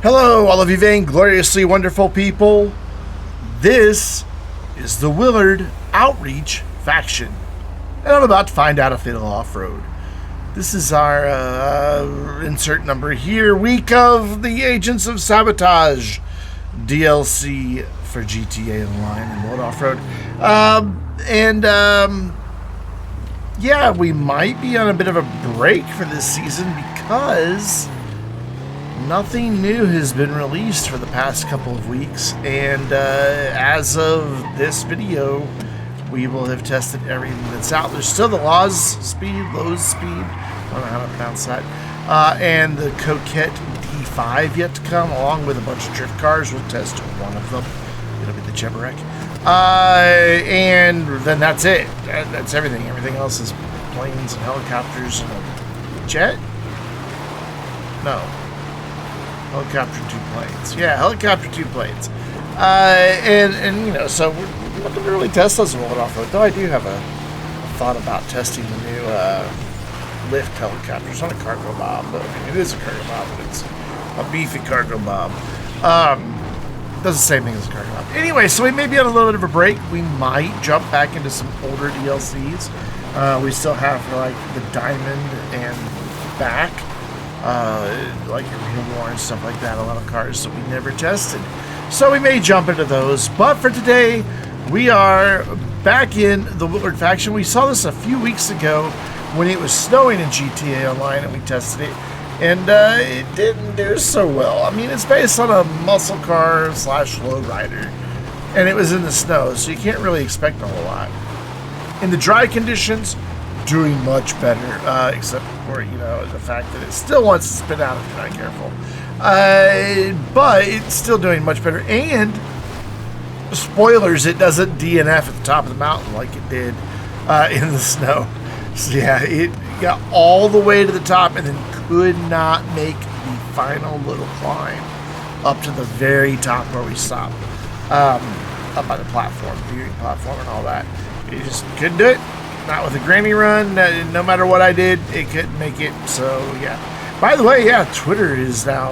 Hello, all of you vaingloriously wonderful people. This is the Willard Outreach faction, and I'm about to find out if it'll off-road. This is our insert number here, week of the Agents of Sabotage DLC for GTA Online and World Offroad. Yeah, we might be on a bit of a break for this season because nothing new has been released for the past couple of weeks, and as of this video, we will have tested everything that's out. There's still the Lows speed, I don't know how to pronounce that, and the Coquette D5 yet to come, along with a bunch of drift cars. We'll test one of them. It'll be the Cheburek. And then that's it. That's everything. Everything else is planes and helicopters and a jet? No. Helicopter, 2 planes. Yeah, helicopter, 2 planes. And you know, so we're looking to really test those a little bit off-road. Though I do have a thought about testing the new lift helicopter. It's not a cargo bomb, but I mean, it is a cargo bomb, but it's a beefy cargo bomb. Does the same thing as a cargo bomb. Anyway, so we may be on a little bit of a break. We might jump back into some older DLCs. We still have like the Diamond and back. Like Real War and stuff like that, a lot of cars that we never tested. So we may jump into those. But for today, we are back in the Willard faction. We saw this a few weeks ago when it was snowing in GTA Online and we tested it. And it didn't do so well. I mean, it's based on a muscle car / lowrider. And it was in the snow, so you can't really expect a whole lot. In the dry conditions, doing much better, except for, you know, the fact that it still wants to spit out if you're not careful. But it's still doing much better. And, spoilers, it doesn't DNF at the top of the mountain like it did in the snow. So yeah, it got all the way to the top and then could not make the final little climb up to the very top where we stopped. Up by the platform, viewing platform and all that. You just couldn't do it. Not with a granny run. No matter what I did, it couldn't make it. So yeah. By the way, yeah, Twitter is now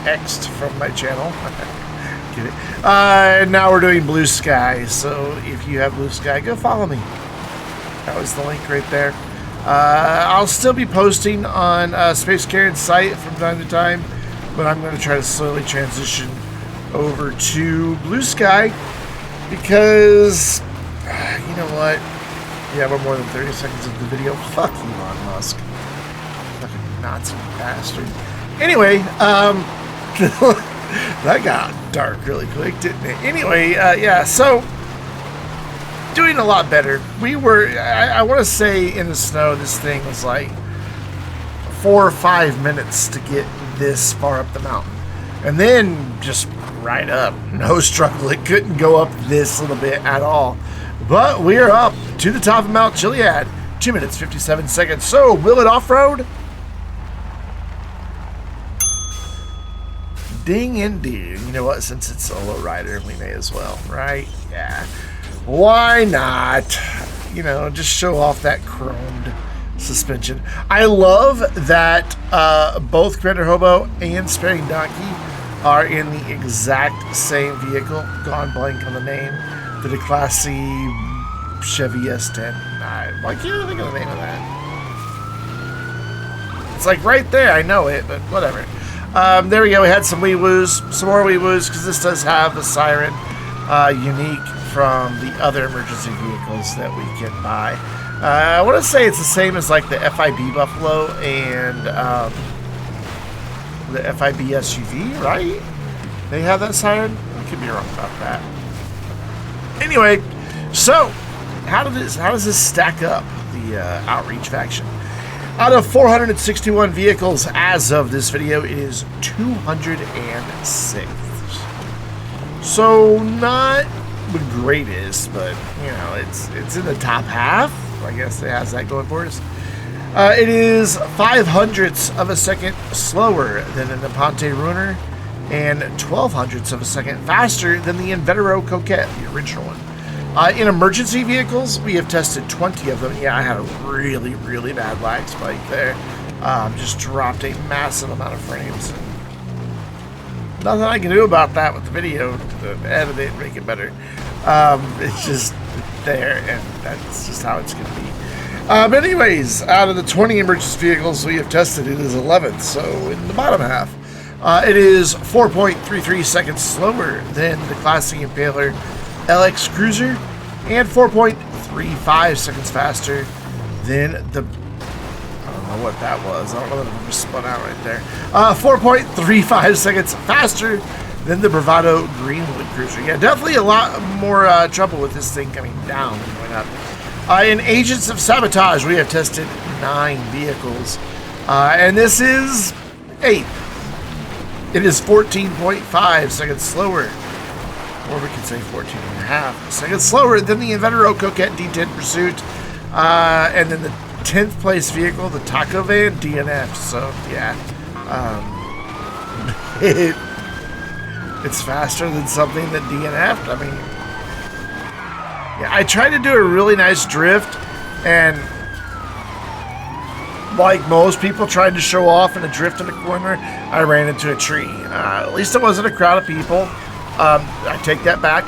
X'd from my channel. Get it? Now we're doing Blue Sky. So if you have Blue Sky, go follow me. That was the link right there. I'll still be posting on Space Karen's site from time to time, but I'm going to try to slowly transition over to Blue Sky because you know what? Yeah, we're more than 30 seconds of the video. Fuck Elon Musk. Fucking Nazi bastard. Anyway, that got dark really quick, didn't it? Anyway, yeah, so doing a lot better. We were, I want to say in the snow, this thing was like 4 or 5 minutes to get this far up the mountain. And then just right up. No struggle. It couldn't go up this little bit at all. But we are up to the top of Mount Chiliad, 2 minutes, 57 seconds. So, will it off-road? Ding indeed. You know what? Since it's a lowrider, we may as well, right? Yeah. Why not? You know, just show off that chromed suspension. I love that both Commander Hobo and Sparing Donkey are in the exact same vehicle. Gone blank on the name. The classy Chevy S10. Why can't I think of the name of that? It's like right there. I know it, but whatever. There we go. We had some wee-woos. Some more wee-woos, because this does have the siren unique from the other emergency vehicles that we can buy. I want to say it's the same as like the FIB Buffalo and the FIB SUV, right? They have that siren? I could be wrong about that. Anyway, so how does this stack up, the Outreach faction? Out of 461 vehicles as of this video, it is 206th. So not the greatest, but you know, it's in the top half. I guess it has that going for us. It is 0.05 of a second slower than the Ponte Ruiner and 0.12 of a second faster than the Invetero Coquette, the original one. In emergency vehicles, we have tested 20 of them. Yeah, I had a really, really bad lag spike there. Just dropped a massive amount of frames. Nothing I can do about that with the video to edit it and make it better. It's just there, and that's just how it's going to be. But anyways, out of the 20 emergency vehicles we have tested, it is 11th, so in the bottom half. It is 4.33 seconds slower than the Classic Impaler LX Cruiser, and 4.35 seconds faster than the... I don't know what that was. I don't know that it just spun out right there. 4.35 seconds faster than the Bravado Greenwood Cruiser. Yeah, definitely a lot more trouble with this thing coming down than going up. In Agents of Sabotage, we have tested 9 vehicles, and this is 8. It is 14.5 seconds slower, or we could say 14.5 seconds slower than the Invetero Coquette D10 Pursuit, and then the 10th place vehicle, the Taco Van DNF. So yeah, it's faster than something that DNF'd. I mean, yeah, I tried to do a really nice drift, and like most people tried to show off in a drift in a corner, I ran into a tree. At least it wasn't a crowd of people. I take that back.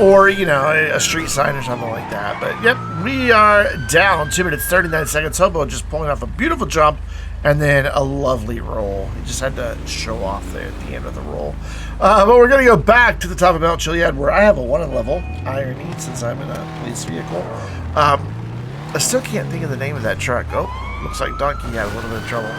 Or, you know, a street sign or something like that. But, yep, we are down 2 minutes, 39 seconds. Hobo just pulling off a beautiful jump and then a lovely roll. He just had to show off there at the end of the roll. But we're going to go back to the top of Mount Chiliad, where I have a 1 level irony since I'm in a police vehicle. I still can't think of the name of that truck. Oh, looks like Donkey had a little bit of trouble.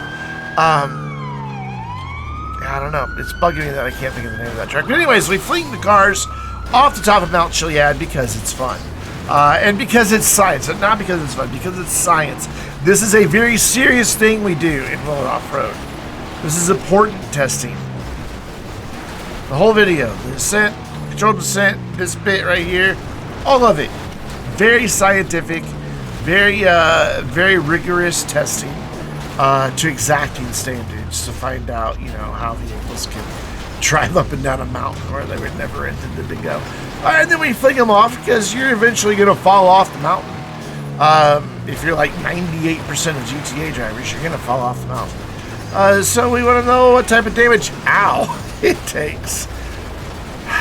I don't know. It's bugging me that I can't think of the name of that truck. But anyways, we fling the cars off the top of Mount Chiliad because it's fun. And because it's science. Not because it's fun, because it's science. This is a very serious thing we do in Willard Off-Road. This is important testing. The whole video, the descent, controlled descent, this bit right here, all of it. Very scientific, very rigorous testing to exacting standards to find out, you know, how vehicles can drive up and down a mountain where they were never intended to go. And then we fling them off because you're eventually going to fall off the mountain. If you're like 98% of GTA drivers, you're going to fall off the mountain. So we want to know what type of damage, it takes.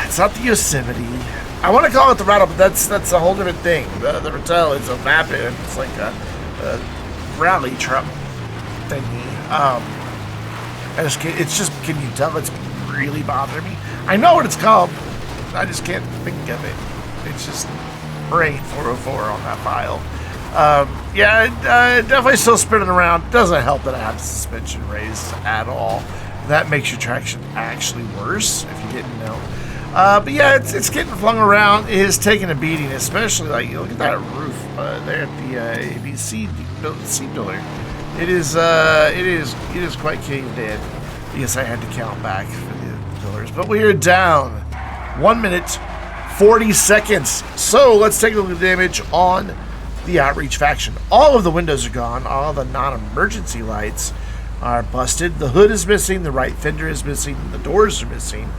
It's not the Yosemite. I want to call it the Rattle, but that's a whole different thing. The Rattle is a Vapid. It's like a rally truck thingy. It's just, can you tell it's really bothering me? I know what it's called. I just can't think of it. It's just brain 404 on that file. Definitely still spinning around. Doesn't help that I have the suspension raised at all. That makes your traction actually worse if you didn't know. But yeah, it's getting flung around. It is taking a beating, especially like, you look at that roof there at the ABC seat pillar. It is quite caved in. Yes, I had to count back for the pillars, but we are down 1 minute 40 seconds. So let's take a look at the damage on the Outreach faction. All of the windows are gone. All the non-emergency lights are busted. The hood is missing. The right fender is missing. The doors are missing.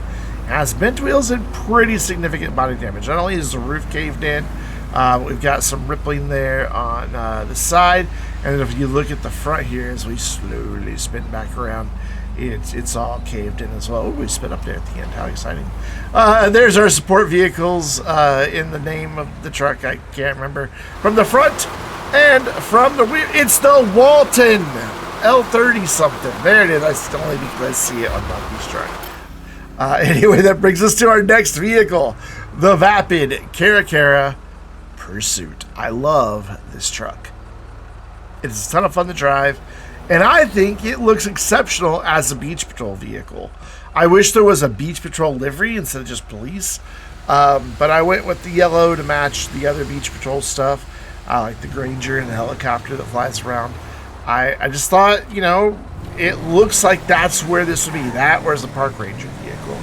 Has bent wheels and pretty significant body damage. Not only is the roof caved in, we've got some rippling there on the side, and if you look at the front here as we slowly spin back around, it's all caved in as well. Ooh, we spin up there at the end. How exciting. There's our support vehicles in the name of the truck. I can't remember. From the front and from the rear, it's the Walton L30 something. There it is. That's only because I see it on Donkey's truck. Anyway, that brings us to our next vehicle, the Vapid Caracara Pursuit. I love this truck. It's a ton of fun to drive, and I think it looks exceptional as a Beach Patrol vehicle. I wish there was a Beach Patrol livery instead of just police, but I went with the yellow to match the other Beach Patrol stuff. I like the Granger and the helicopter that flies around. I just thought, you know, it looks like that's where this would be. That where's the Park Ranger vehicle.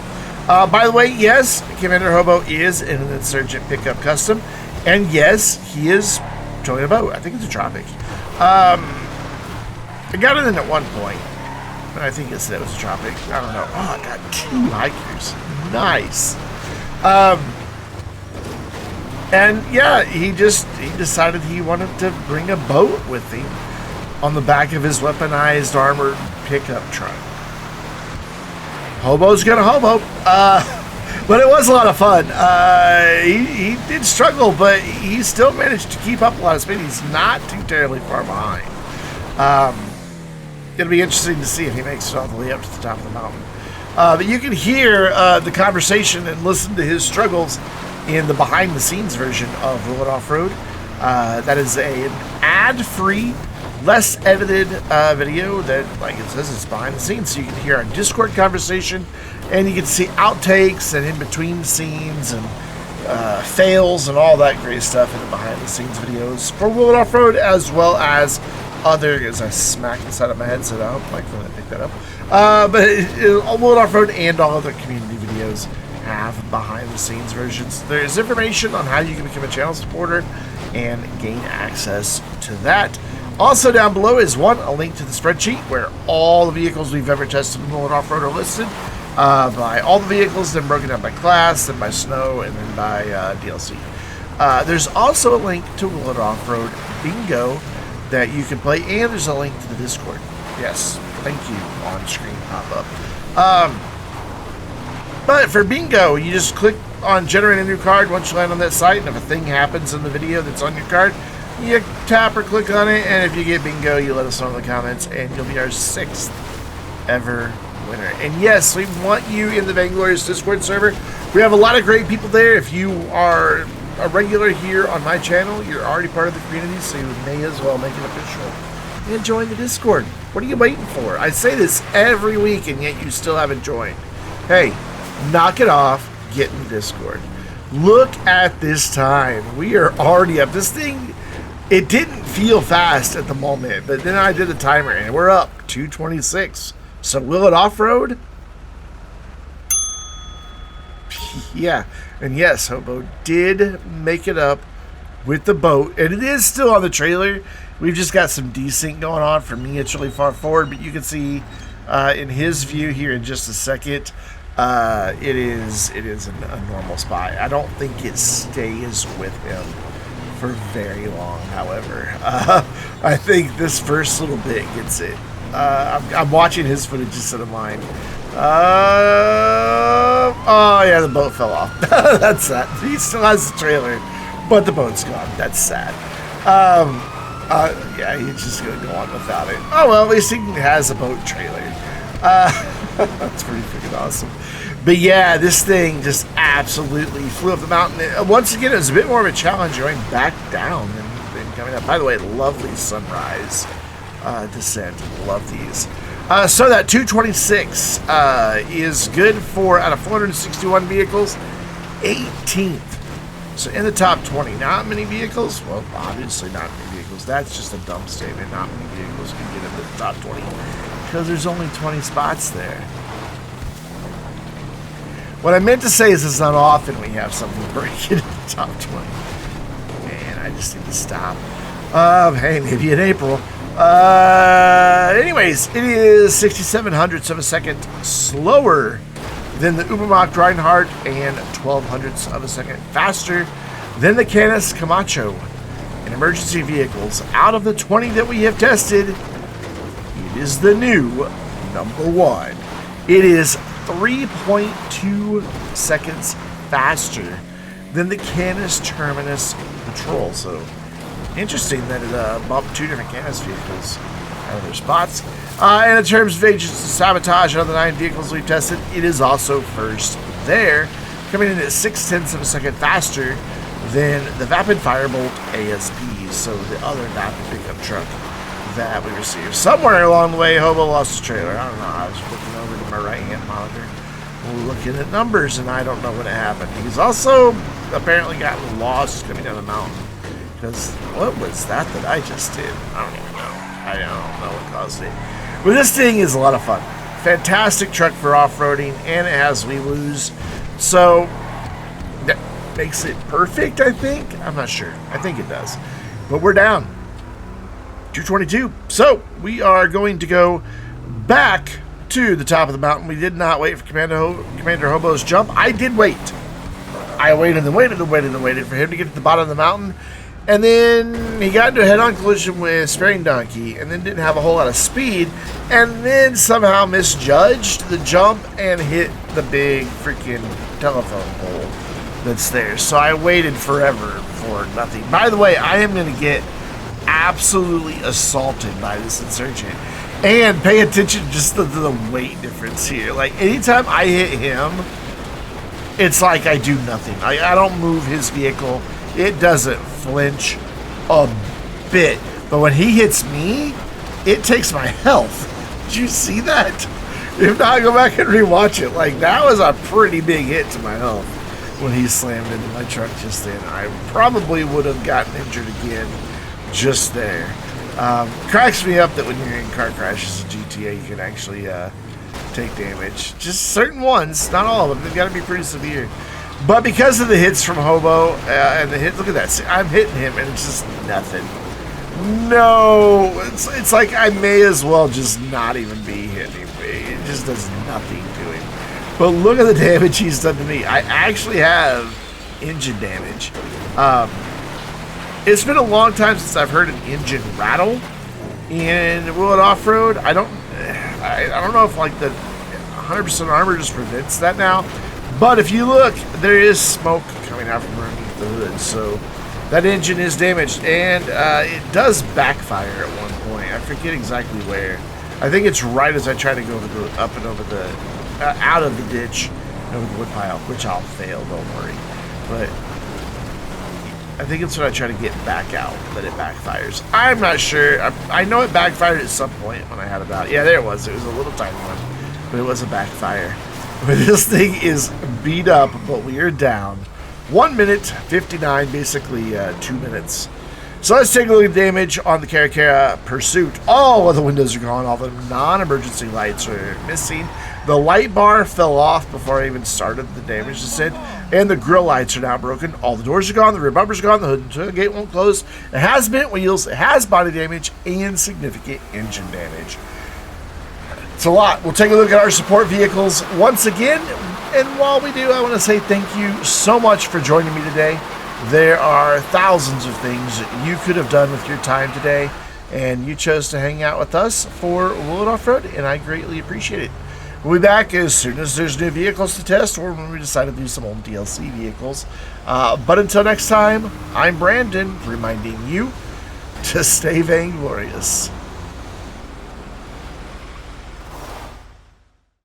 By the way, yes, Commander Hobo is in an Insurgent pickup custom, and yes, he is towing a boat. I think it's a Tropic. I got it in at one point, but I think it said it was a Tropic. I don't know. Oh, I got 2 hikers. Nice. And yeah, he decided he wanted to bring a boat with him on the back of his weaponized armored pickup truck. Hobo's gonna hobo. But it was a lot of fun. He did struggle, but he still managed to keep up a lot of speed. He's not too terribly far behind. It'll be interesting to see if he makes it all the way up to the top of the mountain. But you can hear the conversation and listen to his struggles in the behind-the-scenes version of Willard Off-Road. That is an ad-free, less edited video that, like it says, it's behind the scenes. So you can hear our Discord conversation, and you can see outtakes and in-between scenes and fails and all that great stuff in the behind-the-scenes videos for Willard Off-Road, as well as other, as I smack inside of my headset. I hope Mike didn't pick that up. But Willard Off-Road and all other community videos have behind-the-scenes versions. There's information on how you can become a channel supporter and gain access to that. Also down below is a link to the spreadsheet where all the vehicles we've ever tested in Willard Off-Road are listed by all the vehicles, then broken down by class, then by snow, and then by DLC. There's also a link to Willard Off-Road Bingo that you can play, and there's a link to the Discord. Yes, thank you, on-screen pop-up. But for Bingo, you just click on generate a new card once you land on that site, and if a thing happens in the video that's on your card, you tap or click on it, and if you get Bingo, you let us know in the comments, and you'll be our 6th ever winner. And yes, we want you in the Vainglorious Discord server. We have a lot of great people there. If you are a regular here on my channel, you're already part of the community, so you may as well make it official and join the Discord. What are you waiting for? I say this every week, and yet you still haven't joined. Hey, knock it off, get in the Discord. Look at this time. We are already up. This thing, it didn't feel fast at the moment, but then I did a timer, and we're up 226. So Willard Off-Road? Yeah, and yes, Hobo did make it up with the boat, and it is still on the trailer. We've just got some desync going on. For me, it's really far forward, but you can see in his view here in just a second, it is a normal spot. I don't think it stays with him for very long, however. I think this first little bit gets it. I'm watching his footage instead of mine. Oh yeah, the boat fell off. That's sad. He still has the trailer, but the boat's gone. That's sad. Yeah, he's just gonna go on without it. Oh well, at least he has a boat trailer. That's pretty freaking awesome. But yeah, this thing just absolutely flew up the mountain. Once again, it was a bit more of a challenge going back down than coming up. By the way, lovely sunrise descent. Love these. So that 226 is good for, out of 461 vehicles, 18th. So in the top 20, not many vehicles. Well, obviously not many vehicles. That's just a dumb statement. Not many vehicles can get into the top 20 because there's only 20 spots there. What I meant to say is it's not often we have something break into the top 20. Man, I just need to stop. Hey, maybe in April. Anyways, it is 67 hundredths of a second slower than the Ubermacht Reinhardt and 12 hundredths of a second faster than the Canis Camacho. In emergency vehicles, out of the 20 that we have tested, it is the new #1. It is 3.2 seconds faster than the Canis Terminus Patrol. So interesting that it bumped 2 different Canis vehicles out of their spots. And in terms of Agents of Sabotage, out of the 9 vehicles we've tested, it is also first there, coming in at 0.6 of a second faster than the Vapid Firebolt ASP, so the other Vapid pickup truck that we received. Somewhere along the way, Hobo lost his trailer. I don't know. I was looking over to my right-hand monitor, looking at numbers, and I don't know when it happened. He's also apparently gotten lost coming down the mountain. Because what was that I just did? I don't even know. I don't know what caused it. But this thing is a lot of fun. Fantastic truck for off-roading, and it has wheeloos. So that makes it perfect, I think. I'm not sure. I think it does. But we're down 222. So we are going to go back to the top of the mountain. We did not wait for Commander Hobo's jump. I did wait. I waited and waited and waited and waited for him to get to the bottom of the mountain. And then he got into a head-on collision with Sparing Donkey, and then didn't have a whole lot of speed, and then somehow misjudged the jump and hit the big freaking telephone pole that's there. So I waited forever for nothing. By the way, I am going to get absolutely assaulted by this insurgent. And pay attention just to the weight difference here. Like, anytime I hit him, it's like I do nothing. I don't move his vehicle. It doesn't flinch a bit. But when he hits me, it takes my health. Did you see that? If not, go back and rewatch it. Like, that was a pretty big hit to my health when he slammed into my truck just then. I probably would have gotten injured again just there. Cracks me up that when you're in car crashes in GTA, you can actually take damage. Just certain ones, not all of them. They've got to be pretty severe. But because of the hits from Hobo and the hit, look at that. See, I'm hitting him and it's just nothing. No, it's like I may as well just not even be hitting him. It just does nothing to him. But look at the damage he's done to me. I actually have engine damage. It's been a long time since I've heard an engine rattle in Willard Offroad. I don't know if like the 100% armor just prevents that now. But if you look, there is smoke coming out from underneath the hood, so that engine is damaged, and it does backfire at one point. I forget exactly where. I think it's right as I try to go up and over the out of the ditch and over the woodpile, which I'll fail. Don't worry, but I think it's when I try to get back out that it backfires. I'm not sure. I know it backfired at some point when I had about... Yeah, there it was. It was a little tiny one, but it was a backfire. But this thing is beat up, but we are down. 1 minute 59, basically 2 minutes. So let's take a look at damage on the Caracara Pursuit. All of the windows are gone. All the non-emergency lights are missing. The light bar fell off before I even started the damage descent. And the grill lights are now broken. All the doors are gone. The rear bumpers are gone. The hood and tailgate won't close. It has bent wheels. It has body damage and significant engine damage. It's a lot. We'll take a look at our support vehicles once again. And while we do, I want to say thank you so much for joining me today. There are thousands of things you could have done with your time today, and you chose to hang out with us for Willard Offroad, and I greatly appreciate it. We'll be back as soon as there's new vehicles to test, or when we decide to do some old DLC vehicles. But until next time, I'm Brandon, reminding you to stay vainglorious.